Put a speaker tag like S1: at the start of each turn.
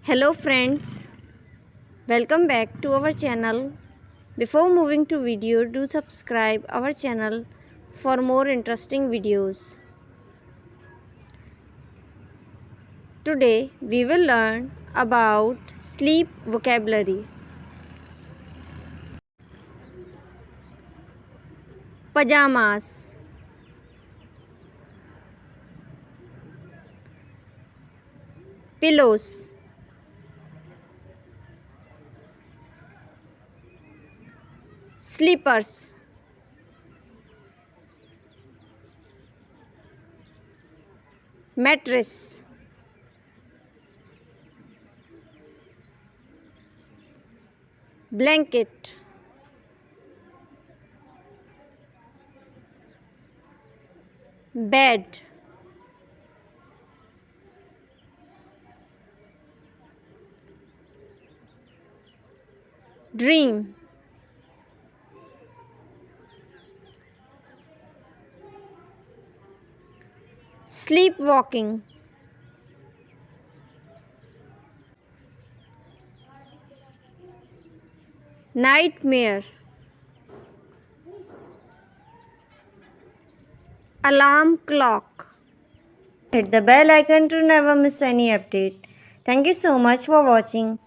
S1: Hello friends, welcome back to our channel. Before moving to video, do subscribe our channel for more interesting videos. Today we will learn about sleep vocabulary. Pajamas, pillows, slippers, mattress, blanket, bed, dream, sleepwalking, nightmare, alarm clock. Hit the bell icon to never miss any update. Thank you so much for watching.